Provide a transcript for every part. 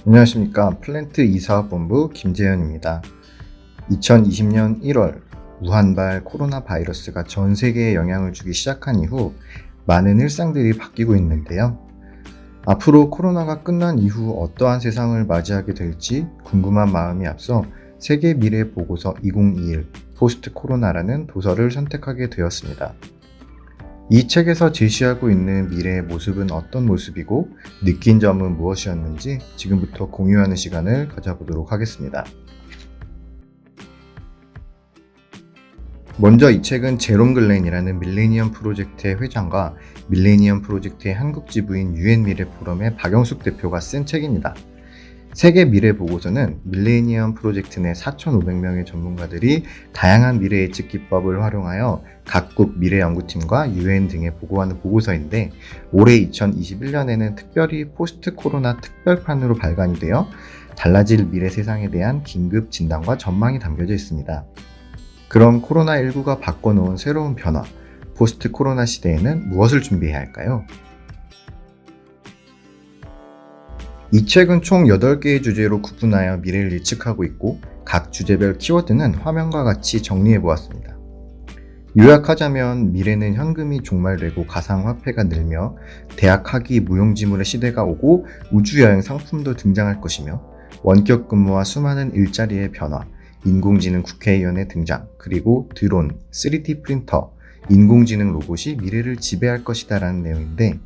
안녕하십니까. 플랜트 이사업본부 김재현입니다. 2020년 1월 우한발 코로나 바이러스가 전 세계에 영향을 주기 시작한 이후 많은 일상들이 바뀌고 있는데요. 앞으로 코로나가 끝난 이후 어떠한 세상을 맞이하게 될지 궁금한 마음이 앞서 세계 미래 보고서 2021 포스트 코로나라는 도서를 선택하게 되었습니다. 이 책에서 제시하고 있는 미래의 모습은 어떤 모습이고 느낀 점은 무엇이었는지 지금부터 공유하는 시간을 가져보도록 하겠습니다. 먼저 이 책은 제롬 글렌이라는 밀레니엄 프로젝트의 회장과 밀레니엄 프로젝트의 한국 지부인 UN 미래 포럼의 박영숙 대표가 쓴 책입니다. 세계 미래 보고서는 밀레니엄 프로젝트 내 4,500명의 전문가들이 다양한 미래 예측 기법을 활용하여 각국 미래 연구팀과 UN 등에 보고하는 보고서인데 올해 2021년에는 특별히 포스트 코로나 특별판으로 발간이 되어 달라질 미래 세상에 대한 긴급 진단과 전망이 담겨져 있습니다. 그럼 코로나19가 바꿔놓은 새로운 변화, 포스트 코로나 시대에는 무엇을 준비해야 할까요? 이 책은 총 8개의 주제로 구분하여 미래를 예측하고 있고 각 주제별 키워드는 화면과 같이 정리해 보았습니다. 요약하자면 미래는 현금이 종말되고 가상화폐가 늘며 대학 학위 무용지물의 시대가 오고 우주여행 상품도 등장할 것이며 원격 근무와 수많은 일자리의 변화, 인공지능 국회의원의 등장, 그리고 드론, 3D 프린터, 인공지능 로봇이 미래를 지배할 것이다 라는 내용인데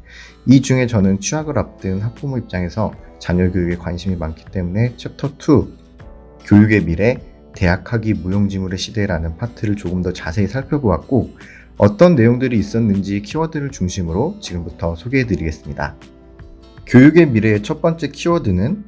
이 중에 저는 취학을 앞둔 학부모 입장에서 자녀 교육에 관심이 많기 때문에 챕터 2 교육의 미래, 대학 학위 무용지물의 시대라는 파트를 조금 더 자세히 살펴보았고 어떤 내용들이 있었는지 키워드를 중심으로 지금부터 소개해 드리겠습니다. 교육의 미래의 첫 번째 키워드는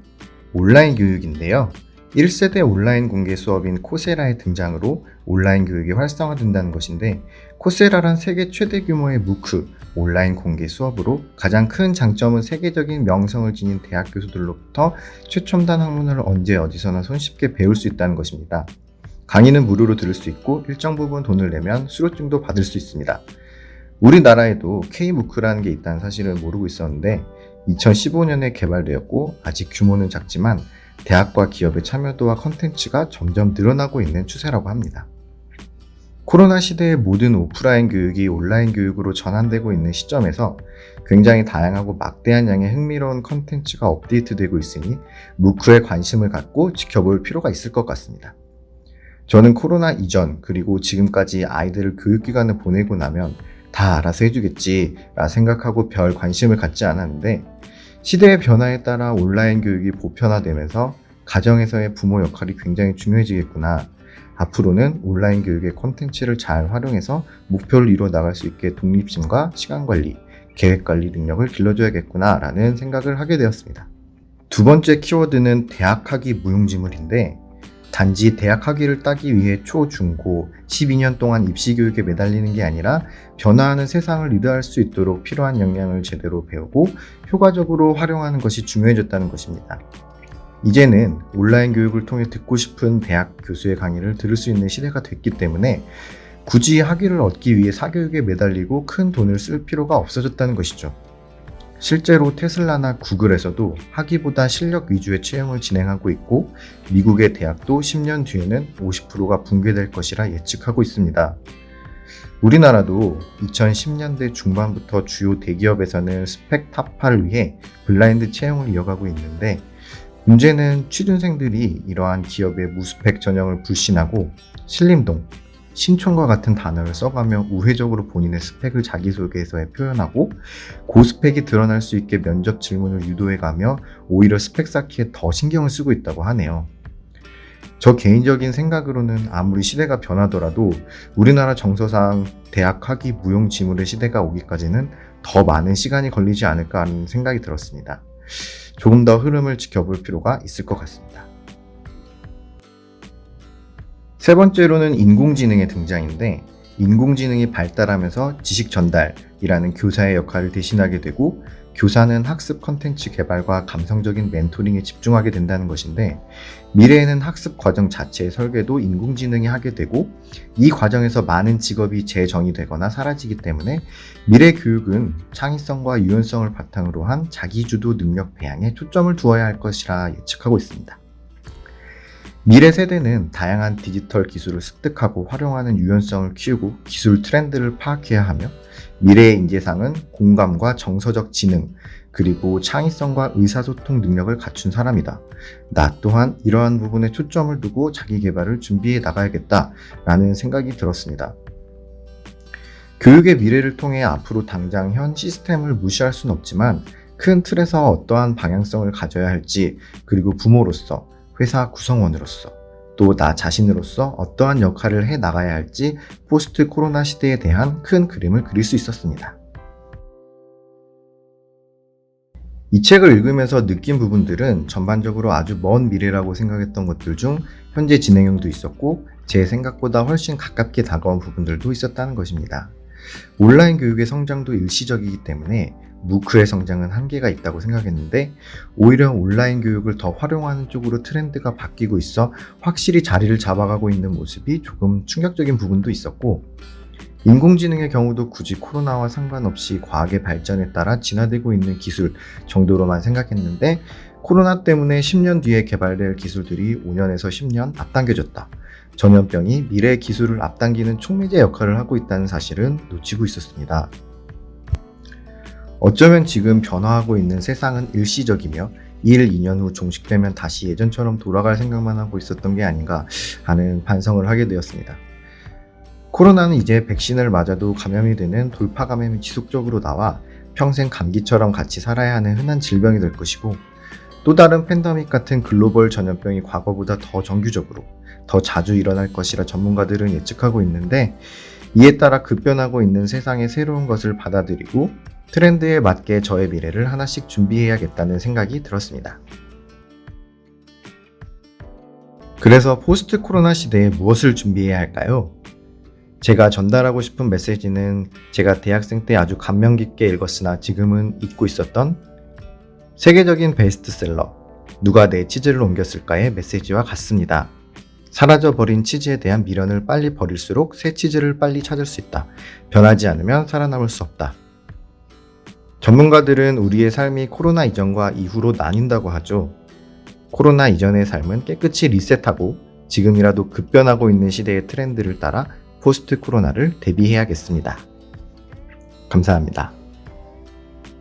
온라인 교육인데요. 1세대 온라인 공개 수업인 코세라의 등장으로 온라인 교육이 활성화된다는 것인데 코세라란 세계 최대 규모의 무크 온라인 공개 수업으로 가장 큰 장점은 세계적인 명성을 지닌 대학 교수들로부터 최첨단 학문을 언제 어디서나 손쉽게 배울 수 있다는 것입니다. 강의는 무료로 들을 수 있고 일정 부분 돈을 내면 수료증도 받을 수 있습니다. 우리나라에도 K무크라는 게 있다는 사실을 모르고 있었는데 2015년에 개발되었고 아직 규모는 작지만 대학과 기업의 참여도와 컨텐츠가 점점 늘어나고 있는 추세라고 합니다. 코로나 시대의 모든 오프라인 교육이 온라인 교육으로 전환되고 있는 시점에서 굉장히 다양하고 막대한 양의 흥미로운 컨텐츠가 업데이트되고 있으니 무크에 관심을 갖고 지켜볼 필요가 있을 것 같습니다. 저는 코로나 이전 그리고 지금까지 아이들을 교육기관에 보내고 나면 다 알아서 해주겠지 라 생각하고 별 관심을 갖지 않았는데 시대의 변화에 따라 온라인 교육이 보편화되면서 가정에서의 부모 역할이 굉장히 중요해지겠구나. 앞으로는 온라인 교육의 콘텐츠를 잘 활용해서 목표를 이루어 나갈 수 있게 독립심과 시간관리, 계획관리 능력을 길러줘야겠구나 라는 생각을 하게 되었습니다. 두 번째 키워드는 대학 학위 무용지물인데 단지 대학 학위를 따기 위해 초, 중, 고 12년 동안 입시교육에 매달리는 게 아니라 변화하는 세상을 리드할 수 있도록 필요한 역량을 제대로 배우고 효과적으로 활용하는 것이 중요해졌다는 것입니다. 이제는 온라인 교육을 통해 듣고 싶은 대학 교수의 강의를 들을 수 있는 시대가 됐기 때문에 굳이 학위를 얻기 위해 사교육에 매달리고 큰 돈을 쓸 필요가 없어졌다는 것이죠. 실제로 테슬라나 구글에서도 학위보다 실력 위주의 채용을 진행하고 있고 미국의 대학도 10년 뒤에는 50%가 붕괴될 것이라 예측하고 있습니다. 우리나라도 2010년대 중반부터 주요 대기업에서는 스펙 타파를 위해 블라인드 채용을 이어가고 있는데 문제는 취준생들이 이러한 기업의 무스펙 전형을 불신하고 신림동, 신촌과 같은 단어를 써가며 우회적으로 본인의 스펙을 자기소개서에 표현하고 고스펙이 드러날 수 있게 면접 질문을 유도해가며 오히려 스펙 쌓기에 더 신경을 쓰고 있다고 하네요. 저 개인적인 생각으로는 아무리 시대가 변하더라도 우리나라 정서상 대학 학위 무용 지물의 시대가 오기까지는 더 많은 시간이 걸리지 않을까 하는 생각이 들었습니다. 조금 더 흐름을 지켜볼 필요가 있을 것 같습니다. 세 번째로는 인공지능의 등장인데 인공지능이 발달하면서 지식 전달이라는 교사의 역할을 대신하게 되고 교사는 학습 컨텐츠 개발과 감성적인 멘토링에 집중하게 된다는 것인데, 미래에는 학습 과정 자체의 설계도 인공지능이 하게 되고, 이 과정에서 많은 직업이 재정의되거나 사라지기 때문에 미래 교육은 창의성과 유연성을 바탕으로 한 자기주도 능력 배양에 초점을 두어야 할 것이라 예측하고 있습니다. 미래 세대는 다양한 디지털 기술을 습득하고 활용하는 유연성을 키우고 기술 트렌드를 파악해야 하며, 미래의 인재상은 공감과 정서적 지능, 그리고 창의성과 의사소통 능력을 갖춘 사람이다. 나 또한 이러한 부분에 초점을 두고 자기 개발을 준비해 나가야겠다라는 생각이 들었습니다. 교육의 미래를 통해 앞으로 당장 현 시스템을 무시할 수는 없지만, 큰 틀에서 어떠한 방향성을 가져야 할지, 그리고 부모로서, 회사 구성원으로서, 또 나 자신으로서 어떠한 역할을 해 나가야 할지 포스트 코로나 시대에 대한 큰 그림을 그릴 수 있었습니다. 이 책을 읽으면서 느낀 부분들은 전반적으로 아주 먼 미래라고 생각했던 것들 중 현재 진행형도 있었고, 제 생각보다 훨씬 가깝게 다가온 부분들도 있었다는 것입니다. 온라인 교육의 성장도 일시적이기 때문에 무크의 성장은 한계가 있다고 생각했는데, 오히려 온라인 교육을 더 활용하는 쪽으로 트렌드가 바뀌고 있어 확실히 자리를 잡아가고 있는 모습이 조금 충격적인 부분도 있었고, 인공지능의 경우도 굳이 코로나와 상관없이 과학의 발전에 따라 진화되고 있는 기술 정도로만 생각했는데, 코로나 때문에 10년 뒤에 개발될 기술들이 5년에서 10년 앞당겨졌다. 전염병이 미래의 기술을 앞당기는 촉매제 역할을 하고 있다는 사실은 놓치고 있었습니다. 어쩌면 지금 변화하고 있는 세상은 일시적이며 1, 2년 후 종식되면 다시 예전처럼 돌아갈 생각만 하고 있었던 게 아닌가 하는 반성을 하게 되었습니다. 코로나는 이제 백신을 맞아도 감염이 되는 돌파 감염이 지속적으로 나와 평생 감기처럼 같이 살아야 하는 흔한 질병이 될 것이고, 또 다른 팬데믹 같은 글로벌 전염병이 과거보다 더 정규적으로, 더 자주 일어날 것이라 전문가들은 예측하고 있는데, 이에 따라 급변하고 있는 세상의 새로운 것을 받아들이고 트렌드에 맞게 저의 미래를 하나씩 준비해야겠다는 생각이 들었습니다. 그래서 포스트 코로나 시대에 무엇을 준비해야 할까요? 제가 전달하고 싶은 메시지는 제가 대학생 때 아주 감명 깊게 읽었으나 지금은 잊고 있었던 세계적인 베스트셀러 누가 내 치즈를 옮겼을까의 메시지와 같습니다. 사라져버린 치즈에 대한 미련을 빨리 버릴수록 새 치즈를 빨리 찾을 수 있다. 변하지 않으면 살아남을 수 없다. 전문가들은 우리의 삶이 코로나 이전과 이후로 나뉜다고 하죠. 코로나 이전의 삶은 깨끗이 리셋하고 지금이라도 급변하고 있는 시대의 트렌드를 따라 포스트 코로나를 대비해야겠습니다. 감사합니다.